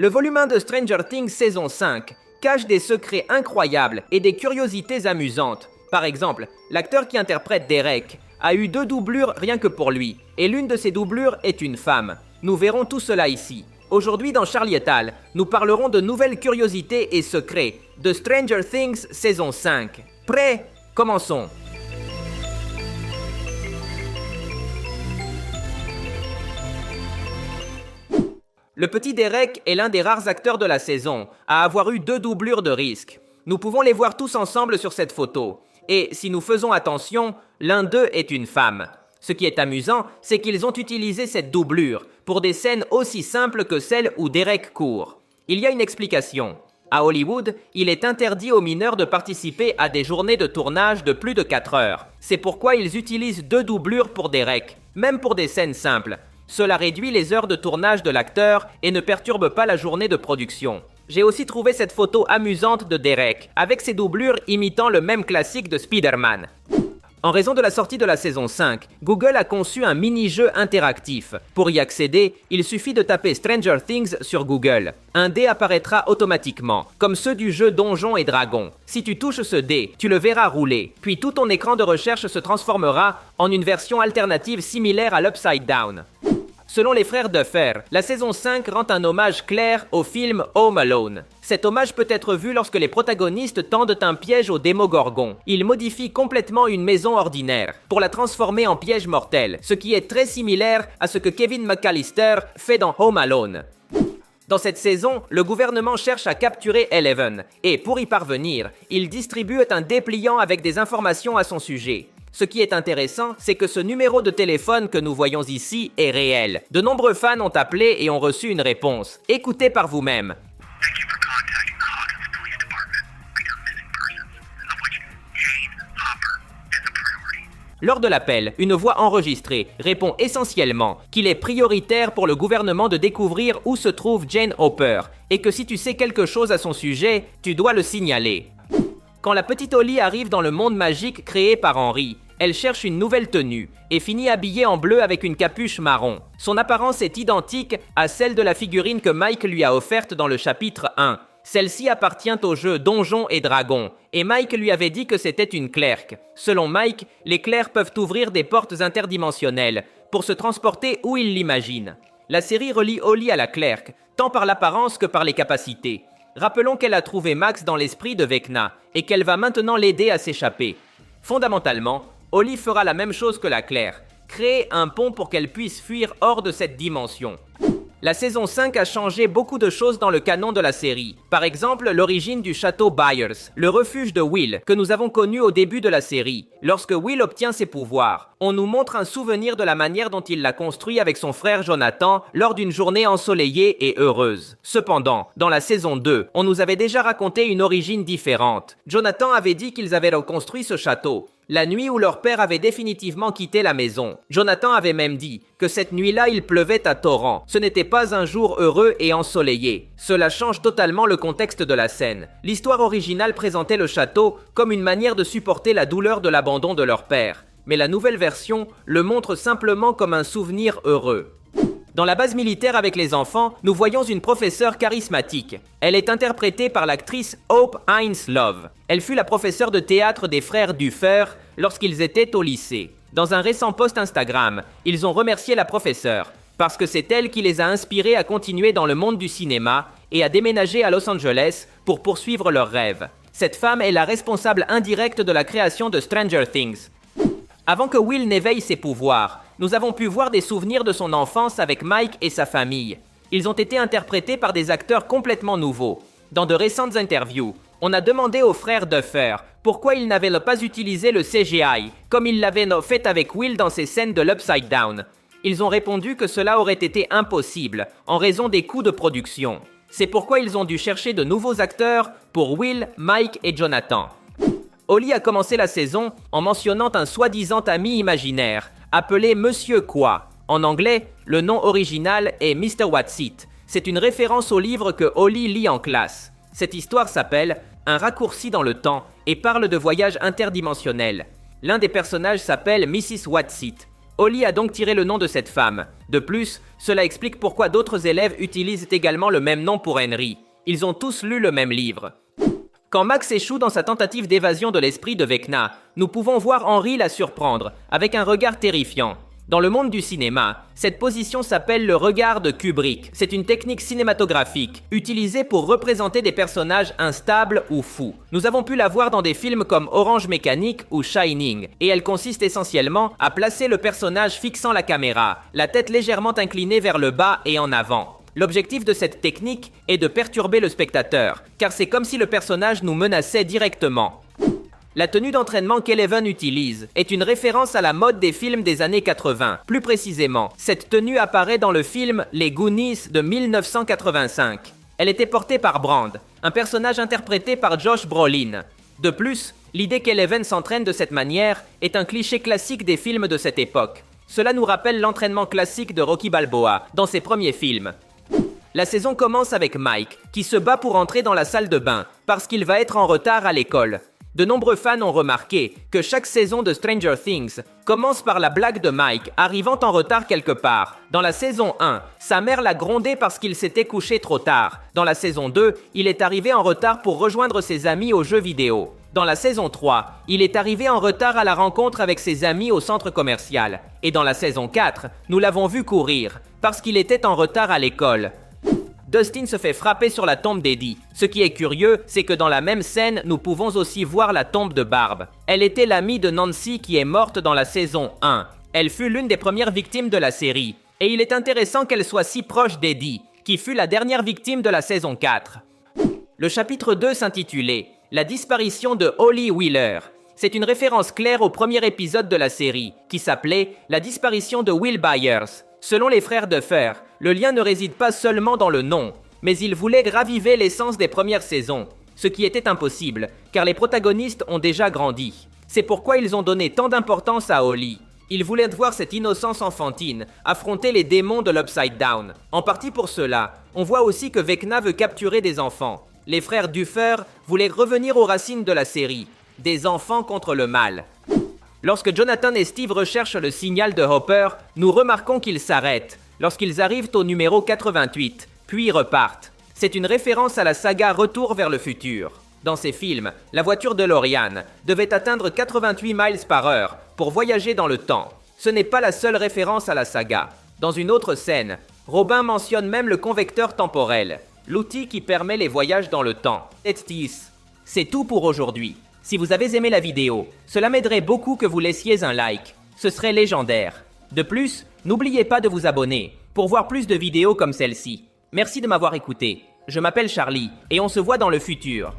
Le volume 1 de Stranger Things saison 5 cache des secrets incroyables et des curiosités amusantes. Par exemple, l'acteur qui interprète Derek a eu 2 doublures rien que pour lui, et l'une de ces doublures est une femme. Nous verrons tout cela ici. Aujourd'hui dans Charlie et Tal, nous parlerons de nouvelles curiosités et secrets de Stranger Things saison 5. Prêts? Commençons. Le petit Derek est l'un des rares acteurs de la saison à avoir eu 2 doublures de risque. Nous pouvons les voir tous ensemble sur cette photo. Et si nous faisons attention, l'un d'eux est une femme. Ce qui est amusant, c'est qu'ils ont utilisé cette doublure pour des scènes aussi simples que celles où Derek court. Il y a une explication. À Hollywood, il est interdit aux mineurs de participer à des journées de tournage de plus de 4 heures. C'est pourquoi ils utilisent 2 doublures pour Derek, même pour des scènes simples. Cela réduit les heures de tournage de l'acteur et ne perturbe pas la journée de production. J'ai aussi trouvé cette photo amusante de Derek, avec ses doublures imitant le même classique de Spider-Man. En raison de la sortie de la saison 5, Google a conçu un mini-jeu interactif. Pour y accéder, il suffit de taper Stranger Things sur Google. Un dé apparaîtra automatiquement, comme ceux du jeu Donjons et Dragons. Si tu touches ce dé, tu le verras rouler, puis tout ton écran de recherche se transformera en une version alternative similaire à l'Upside Down. Selon les frères Duffer, la saison 5 rend un hommage clair au film Home Alone. Cet hommage peut être vu lorsque les protagonistes tendent un piège au Démogorgon. Ils modifient complètement une maison ordinaire pour la transformer en piège mortel, ce qui est très similaire à ce que Kevin McAllister fait dans Home Alone. Dans cette saison, le gouvernement cherche à capturer Eleven, et pour y parvenir, il distribue un dépliant avec des informations à son sujet. Ce qui est intéressant, c'est que ce numéro de téléphone que nous voyons ici est réel. De nombreux fans ont appelé et ont reçu une réponse. Écoutez par vous-même. Lors de l'appel, une voix enregistrée répond essentiellement qu'il est prioritaire pour le gouvernement de découvrir où se trouve Jane Hopper et que si tu sais quelque chose à son sujet, tu dois le signaler. Quand la petite Holly arrive dans le monde magique créé par Henry, elle cherche une nouvelle tenue et finit habillée en bleu avec une capuche marron. Son apparence est identique à celle de la figurine que Mike lui a offerte dans le chapitre 1. Celle-ci appartient au jeu Donjons et Dragons, et Mike lui avait dit que c'était une clerc. Selon Mike, les clercs peuvent ouvrir des portes interdimensionnelles pour se transporter où ils l'imaginent. La série relie Holly à la clerc, tant par l'apparence que par les capacités. Rappelons qu'elle a trouvé Max dans l'esprit de Vecna et qu'elle va maintenant l'aider à s'échapper. Fondamentalement, Holly fera la même chose que la Claire, créer un pont pour qu'elle puisse fuir hors de cette dimension. La saison 5 a changé beaucoup de choses dans le canon de la série. Par exemple, l'origine du château Byers, le refuge de Will, que nous avons connu au début de la série. Lorsque Will obtient ses pouvoirs, on nous montre un souvenir de la manière dont il l'a construit avec son frère Jonathan lors d'une journée ensoleillée et heureuse. Cependant, dans la saison 2, on nous avait déjà raconté une origine différente. Jonathan avait dit qu'ils avaient reconstruit ce château la nuit où leur père avait définitivement quitté la maison. Jonathan avait même dit que cette nuit-là, il pleuvait à torrent. Ce n'était pas un jour heureux et ensoleillé. Cela change totalement le contexte de la scène. L'histoire originale présentait le château comme une manière de supporter la douleur de l'abandon de leur père. Mais la nouvelle version le montre simplement comme un souvenir heureux. Dans la base militaire avec les enfants, nous voyons une professeure charismatique. Elle est interprétée par l'actrice Hope Hines-Love. Elle fut la professeure de théâtre des frères Duffer lorsqu'ils étaient au lycée. Dans un récent post Instagram, ils ont remercié la professeure parce que c'est elle qui les a inspirés à continuer dans le monde du cinéma et à déménager à Los Angeles pour poursuivre leurs rêves. Cette femme est la responsable indirecte de la création de Stranger Things. Avant que Will n'éveille ses pouvoirs, nous avons pu voir des souvenirs de son enfance avec Mike et sa famille. Ils ont été interprétés par des acteurs complètement nouveaux. Dans de récentes interviews, on a demandé aux frères Duffer pourquoi ils n'avaient pas utilisé le CGI, comme ils l'avaient fait avec Will dans ses scènes de l'Upside Down. Ils ont répondu que cela aurait été impossible, en raison des coûts de production. C'est pourquoi ils ont dû chercher de nouveaux acteurs pour Will, Mike et Jonathan. Holly a commencé la saison en mentionnant un soi-disant ami imaginaire, appelé Monsieur Quoi. En anglais, le nom original est Mr. What's-It. C'est une référence au livre que Holly lit en classe. Cette histoire s'appelle « Un raccourci dans le temps » et parle de voyages interdimensionnels. L'un des personnages s'appelle Mrs. What's-It. Holly a donc tiré le nom de cette femme. De plus, cela explique pourquoi d'autres élèves utilisent également le même nom pour Henry. Ils ont tous lu le même livre. Quand Max échoue dans sa tentative d'évasion de l'esprit de Vecna, nous pouvons voir Henry la surprendre, avec un regard terrifiant. Dans le monde du cinéma, cette position s'appelle le regard de Kubrick. C'est une technique cinématographique utilisée pour représenter des personnages instables ou fous. Nous avons pu la voir dans des films comme Orange Mécanique ou Shining, et elle consiste essentiellement à placer le personnage fixant la caméra, la tête légèrement inclinée vers le bas et en avant. L'objectif de cette technique est de perturber le spectateur, car c'est comme si le personnage nous menaçait directement. La tenue d'entraînement qu'Eleven utilise est une référence à la mode des films des années 80. Plus précisément, cette tenue apparaît dans le film Les Goonies de 1985. Elle était portée par Brand, un personnage interprété par Josh Brolin. De plus, l'idée qu'Eleven s'entraîne de cette manière est un cliché classique des films de cette époque. Cela nous rappelle l'entraînement classique de Rocky Balboa dans ses premiers films. La saison commence avec Mike, qui se bat pour entrer dans la salle de bain, parce qu'il va être en retard à l'école. De nombreux fans ont remarqué que chaque saison de Stranger Things commence par la blague de Mike arrivant en retard quelque part. Dans la saison 1, sa mère l'a grondé parce qu'il s'était couché trop tard. Dans la saison 2, il est arrivé en retard pour rejoindre ses amis aux jeux vidéo. Dans la saison 3, il est arrivé en retard à la rencontre avec ses amis au centre commercial. Et dans la saison 4, nous l'avons vu courir, parce qu'il était en retard à l'école. Dustin se fait frapper sur la tombe d'Eddie. Ce qui est curieux, c'est que dans la même scène, nous pouvons aussi voir la tombe de Barb. Elle était l'amie de Nancy qui est morte dans la saison 1. Elle fut l'une des premières victimes de la série. Et il est intéressant qu'elle soit si proche d'Eddie, qui fut la dernière victime de la saison 4. Le chapitre 2 s'intitulait « La disparition de Holly Wheeler ». C'est une référence claire au premier épisode de la série, qui s'appelait « La disparition de Will Byers ». Selon les frères Duffer, le lien ne réside pas seulement dans le nom, mais ils voulaient raviver l'essence des premières saisons, ce qui était impossible, car les protagonistes ont déjà grandi. C'est pourquoi ils ont donné tant d'importance à Holly. Ils voulaient voir cette innocence enfantine affronter les démons de l'Upside Down. En partie pour cela, on voit aussi que Vecna veut capturer des enfants. Les frères Duffer voulaient revenir aux racines de la série, des enfants contre le mal. Lorsque Jonathan et Steve recherchent le signal de Hopper, nous remarquons qu'ils s'arrêtent lorsqu'ils arrivent au numéro 88, puis repartent. C'est une référence à la saga Retour vers le futur. Dans ces films, la voiture DeLorean devait atteindre 88 miles par heure pour voyager dans le temps. Ce n'est pas la seule référence à la saga. Dans une autre scène, Robin mentionne même le convecteur temporel, l'outil qui permet les voyages dans le temps. C'est tout pour aujourd'hui. Si vous avez aimé la vidéo, cela m'aiderait beaucoup que vous laissiez un like. Ce serait légendaire. De plus, n'oubliez pas de vous abonner pour voir plus de vidéos comme celle-ci. Merci de m'avoir écouté. Je m'appelle Charlie et on se voit dans le futur.